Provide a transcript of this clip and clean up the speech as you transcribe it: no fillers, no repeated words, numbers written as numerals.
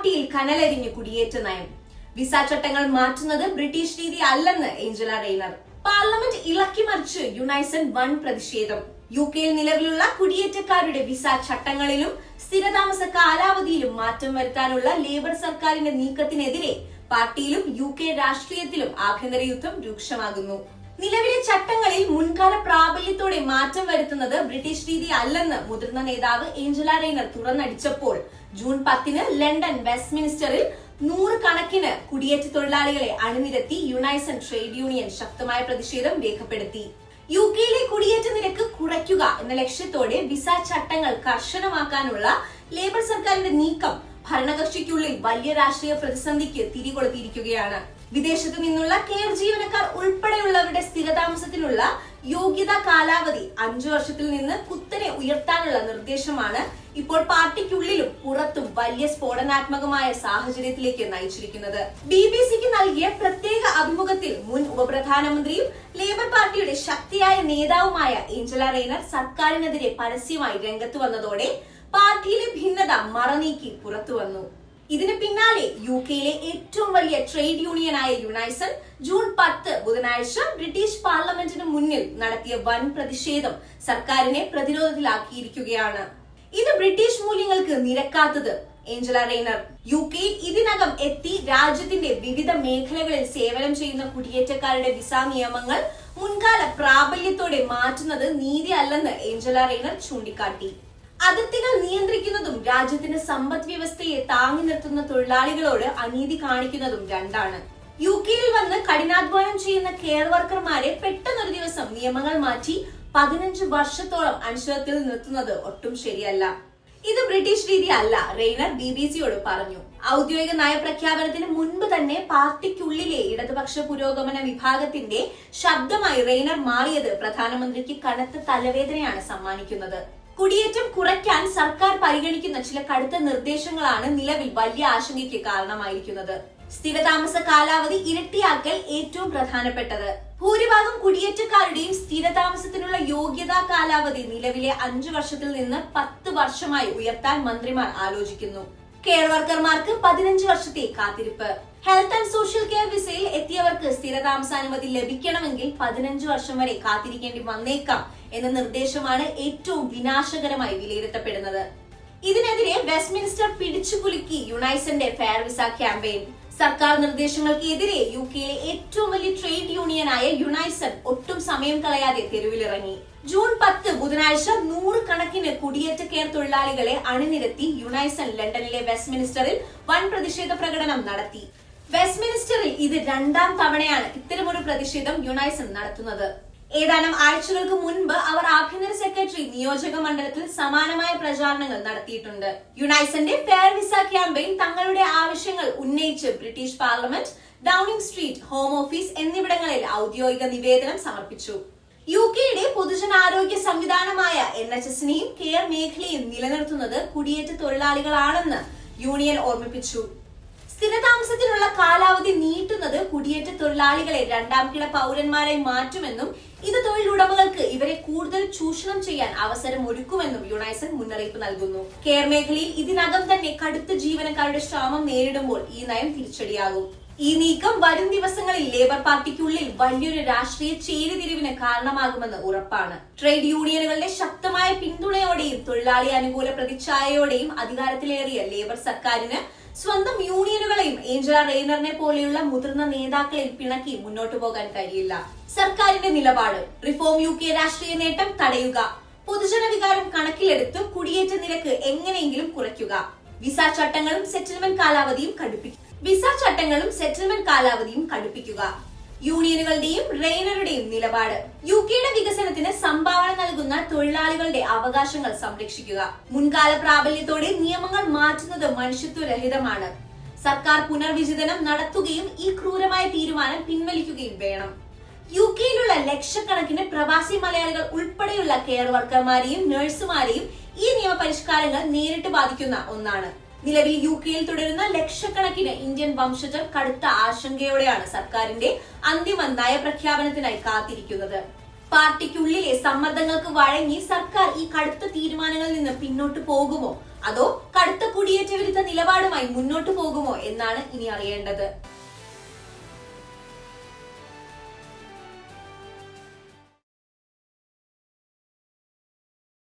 പാർട്ടിയിൽ കനലരിഞ്ഞു കുടിയേറ്റ നയം. വിസ ചട്ടങ്ങൾ മാറ്റുന്നത് ബ്രിട്ടീഷ് രീതി അല്ലെന്ന് ഏഞ്ചല റെയ്നർ. പാർലമെന്റ് ഇളക്കിമറിച്ച് യുണൈസൺ വൻ പ്രതിഷേധം. UK-യിൽ നിലവിലുള്ള കുടിയേറ്റക്കാരുടെ വിസ ചട്ടങ്ങളിലും സ്ഥിരതാമസ കാലാവധിയിലും മാറ്റം വരുത്താനുള്ള ലേബർ സർക്കാരിന്റെ നീക്കത്തിനെതിരെ പാർട്ടിയിലും UK രാഷ്ട്രീയത്തിലും ആഭ്യന്തര യുദ്ധം രൂക്ഷമാകുന്നു. നിലവിലെ ചട്ടങ്ങളിൽ മുൻകാല പ്രാബല്യത്തോടെ മാറ്റം വരുത്തുന്നത് ബ്രിട്ടീഷ് രീതി അല്ലെന്ന് മുതിർന്ന നേതാവ് ഏഞ്ചല റെയ്നർ തുറന്നടിച്ചപ്പോൾ ജൂൺ 10-ന് ലണ്ടൻ വെസ്റ്റ്മിനിസ്റ്ററിൽ 100 കണക്കിന് കുടിയേറ്റ തൊഴിലാളികളെ അണിനിരത്തി യുണൈസൺ ട്രേഡ് യൂണിയൻ ശക്തമായ പ്രതിഷേധം രേഖപ്പെടുത്തി. UK-യിലെ കുടിയേറ്റ നിരക്ക് കുറയ്ക്കുക എന്ന ലക്ഷ്യത്തോടെ വിസ ചട്ടങ്ങൾ കർശനമാക്കാനുള്ള ലേബർ സർക്കാരിന്റെ നീക്കം ഭരണകക്ഷിക്കുള്ളിൽ വലിയ രാഷ്ട്രീയ പ്രതിസന്ധിക്ക് തിരികൊളുത്തിയിരിക്കുകയാണ്. വിദേശത്തു നിന്നുള്ള കെയർ ജീവനക്കാർ ഉൾപ്പെടെയുള്ളവരുടെ സ്ഥിരതാമസത്തിനുള്ള യോഗ്യതാ കാലാവധി 5 വർഷത്തിൽ നിന്ന് കുത്തനെ ഉയർത്താനുള്ള നിർദ്ദേശമാണ് ഇപ്പോൾ പാർട്ടിക്കുള്ളിലും പുറത്തും വലിയ സ്ഫോടനാത്മകമായ സാഹചര്യത്തിലേക്ക് നയിച്ചിരിക്കുന്നത്. BBC-ക്ക് നൽകിയ പ്രത്യേക അഭിമുഖത്തിൽ മുൻ ഉപപ്രധാനമന്ത്രിയും ലേബർ പാർട്ടിയുടെ ശക്തിയായ നേതാവുമായ ഏഞ്ചല റെയ്നർ സർക്കാരിനെതിരെ പരസ്യമായി രംഗത്ത് വന്നതോടെ പാർട്ടിയിലെ ഭിന്നത മറനീക്കി പുറത്തു വന്നു. ഇതിന് പിന്നാലെ UK-യിലെ ഏറ്റവും വലിയ ട്രേഡ് യൂണിയനായ യുണൈസൺ ജൂൺ 10 ബുധനാഴ്ച ബ്രിട്ടീഷ് പാർലമെന്റിന് മുന്നിൽ നടത്തിയ വൻ പ്രതിഷേധം സർക്കാരിനെ പ്രതിരോധത്തിലാക്കിയിരിക്കുകയാണ്. ഇത് ബ്രിട്ടീഷ് മൂല്യങ്ങൾക്ക് നിരക്കാത്തത്. ഏഞ്ചല റെയ്നർ UK-യിൽ ഇതിനകം എത്തി രാജ്യത്തിന്റെ വിവിധ മേഖലകളിൽ സേവനം ചെയ്യുന്ന കുടിയേറ്റക്കാരുടെ വിസ നിയമങ്ങൾ മുൻകാല പ്രാബല്യത്തോടെ മാറ്റുന്നത് നീതി അല്ലെന്ന് ഏഞ്ചല റെയ്നർ ചൂണ്ടിക്കാട്ടി. അതിർത്തികൾ നിയന്ത്രിക്കുന്നതും രാജ്യത്തിന്റെ സമ്പദ് വ്യവസ്ഥയെ താങ്ങി നിർത്തുന്ന തൊഴിലാളികളോട് അനീതി കാണിക്കുന്നതും രണ്ടാണ്. UK-യിൽ വന്ന് കഠിനാധ്വാനം ചെയ്യുന്ന കെയർ വർക്കർമാരെ പെട്ടെന്നൊരു ദിവസം നിയമങ്ങൾ മാറ്റി 15 വർഷത്തോളം അനിശ്ചിതത്വത്തിൽ നിർത്തുന്നത് ഒട്ടും ശരിയല്ല. ഇത് ബ്രിട്ടീഷ് രീതി അല്ല, റെയ്നർ BBC-യോട് പറഞ്ഞു. ഔദ്യോഗിക നയപ്രഖ്യാപനത്തിന് മുൻപ് തന്നെ പാർട്ടിക്കുള്ളിലെ ഇടതുപക്ഷ പുരോഗമന വിഭാഗത്തിന്റെ ശബ്ദമായി റെയ്നർ മാറിയത് പ്രധാനമന്ത്രിക്ക് കനത്ത തലവേദനയാണ് സമ്മാനിക്കുന്നത്. കുടിയേറ്റം കുറയ്ക്കാൻ സർക്കാർ പരിഗണിക്കുന്ന ചില കടുത്ത നിർദ്ദേശങ്ങളാണ് നിലവിൽ വലിയ ആശങ്കയ്ക്ക് കാരണമായിരിക്കുന്നത്. സ്ഥിരതാമസ കാലാവധി ഇരട്ടിയാക്കൽ ഏറ്റവും പ്രധാനപ്പെട്ടത്. ഭൂരിഭാഗം കുടിയേറ്റക്കാരുടെയും സ്ഥിരതാമസത്തിനുള്ള യോഗ്യതാ കാലാവധി നിലവിലെ 5 വർഷത്തിൽ നിന്ന് 10 വർഷമായി ഉയർത്താൻ മന്ത്രിമാർ ആലോചിക്കുന്നു. കെയർ വർക്കർമാർക്ക് 15 വർഷത്തെ കാത്തിരിപ്പ്. ഹെൽത്ത് ആൻഡ് സോഷ്യൽ കെയർ വിസയിൽ എത്തിയവർക്ക് സ്ഥിരതാമസാനുമതി ലഭിക്കണമെങ്കിൽ 15 വർഷം വരെ കാത്തിരിക്കേണ്ടി വന്നേക്കാം എന്ന നിർദ്ദേശമാണ് ഏറ്റവും വിനാശകരമായി വിലയിരുത്തപ്പെടുന്നത്. ഇതിനെതിരെ വെസ്റ്റ്മിനിസ്റ്റർ പിടിച്ചുകുലുക്കി യുണൈസന്റെ ഫെയർ വിസ ക്യാമ്പയിൻ. സർക്കാർ നിർദ്ദേശങ്ങൾക്ക് എതിരെ UK-യിലെ ഏറ്റവും വലിയ ട്രേഡ് യൂണിയനായ യുണൈസൺ ഒട്ടും സമയം കളയാതെ തെരുവിലിറങ്ങി. ജൂൺ 10 ബുധനാഴ്ച 100 കണക്കിന് കുടിയേറ്റ കെയർ തൊഴിലാളികളെ അണിനിരത്തി യുണൈസൺ ലണ്ടനിലെ വെസ്റ്റ്മിനിസ്റ്ററിൽ വൻ പ്രതിഷേധ പ്രകടനം നടത്തി. വെസ്റ്റ്മിനിസ്റ്ററിൽ ഇത് 2ാം തവണയാണ് ഇത്തരമൊരു പ്രതിഷേധം യുണൈസൺ നടത്തുന്നത്. ഏതാനും ആഴ്ചകൾക്ക് മുൻപ് അവർ ആഭ്യന്തര സെക്രട്ടറി നിയോജക മണ്ഡലത്തിൽ സമാനമായ പ്രചാരണങ്ങൾ നടത്തിയിട്ടുണ്ട്. യുണൈസന്റെ ഫെയർ വിസ ക്യാമ്പയിൻ തങ്ങളുടെ ആവശ്യങ്ങൾ ഉന്നയിച്ച് British parliament, Downing street, home office എന്നിവിടങ്ങളിൽ ഔദ്യോഗിക നിവേദനം സമർപ്പിച്ചു. UK-യുടെ പൊതുജനാരോഗ്യ സംവിധാനമായ NHS-നെയും കെയർ മേഖലയും നിലനിർത്തുന്നത് കുടിയേറ്റ തൊഴിലാളികളാണെന്ന് യൂണിയൻ ഓർമ്മിപ്പിച്ചു. സ്ഥിരതാമസത്തിനുള്ള കാലാവധി നീട്ടുന്നത് കുടിയേറ്റ തൊഴിലാളികളെ 2ാം കിട പൗരന്മാരായി മാറ്റുമെന്നും ഇത് തൊഴിലുടമകൾക്ക് ഇവരെ കൂടുതൽ ചൂഷണം ചെയ്യാൻ അവസരം ഒരുക്കുമെന്നും യുണൈസൺ മുന്നറിയിപ്പ് നൽകുന്നു. കെയർ മേഖലയിൽ ഇതിനകം തന്നെ കടുത്ത ജീവനക്കാരുടെ ക്ഷാമം നേരിടുമ്പോൾ ഈ നയം തിരിച്ചടിയാകും. ഈ നീക്കം വരും ദിവസങ്ങളിൽ ലേബർ പാർട്ടിക്കുള്ളിൽ വലിയൊരു രാഷ്ട്രീയ ചേരിതിരിവിന് കാരണമാകുമെന്ന് ഉറപ്പാണ്. ട്രേഡ് യൂണിയനുകളുടെ ശക്തമായ പിന്തുണയോടെയും തൊഴിലാളി അനുകൂല പ്രതിച്ഛായയോടെയും അധികാരത്തിലേറിയ ലേബർ സർക്കാരിന് സ്വന്തം യൂണിയനുകളെയും ഏഞ്ചല റെയ്നറിനെ പോലെയുള്ള മുതിർന്ന നേതാക്കളെയും പിണക്കി മുന്നോട്ടു പോകാൻ കഴിയില്ല. സർക്കാരിന്റെ നിലപാട്: റിഫോം UK രാഷ്ട്രീയ നേട്ടം തടയുക, പൊതുജന വികാരം കണക്കിലെടുത്ത് കുടിയേറ്റ നിരക്ക് എങ്ങനെയെങ്കിലും കുറയ്ക്കുക, വിസ ചട്ടങ്ങളും സെറ്റിൽമെന്റ് കാലാവധിയും കടുപ്പിക്കുക. യൂണിയനുകളുടെയും റെയ്നറുടെയും നിലപാട്: UK-യുടെ വികസനത്തിന് സംഭാവന നൽകുന്ന തൊഴിലാളികളുടെ അവകാശങ്ങൾ സംരക്ഷിക്കുക. മുൻകാല പ്രാബല്യത്തോടെ നിയമങ്ങൾ മാറ്റുന്നത് മനുഷ്യത്വരഹിതമാണ്. സർക്കാർ പുനർവിചിന്തനം നടത്തുകയും ഈ ക്രൂരമായ തീരുമാനം പിൻവലിക്കുകയും വേണം. UK-യിലുള്ള ലക്ഷക്കണക്കിന് പ്രവാസി മലയാളികൾ ഉൾപ്പെടെയുള്ള കെയർ വർക്കർമാരെയും നഴ്സുമാരെയും ഈ നിയമപരിഷ്കാരങ്ങൾ നേരിട്ട് ബാധിക്കുന്ന ഒന്നാണ്. നിലവിൽ UK-യിൽ തുടരുന്ന ലക്ഷക്കണക്കിന് ഇന്ത്യൻ വംശജർ കടുത്ത ആശങ്കയോടെയാണ് സർക്കാരിന്റെ അന്തിമ നയപ്രഖ്യാപനത്തിനായി കാത്തിരിക്കുന്നത്. പാർട്ടിക്കുള്ളിലെ സമ്മർദ്ദങ്ങൾക്ക് വഴങ്ങി സർക്കാർ ഈ കടുത്ത തീരുമാനങ്ങളിൽ നിന്ന് പിന്നോട്ട് പോകുമോ അതോ കടുത്ത കുടിയേറ്റ വിരുദ്ധ നിലപാടുമായി മുന്നോട്ട് പോകുമോ എന്നാണ് ഇനി അറിയേണ്ടത്.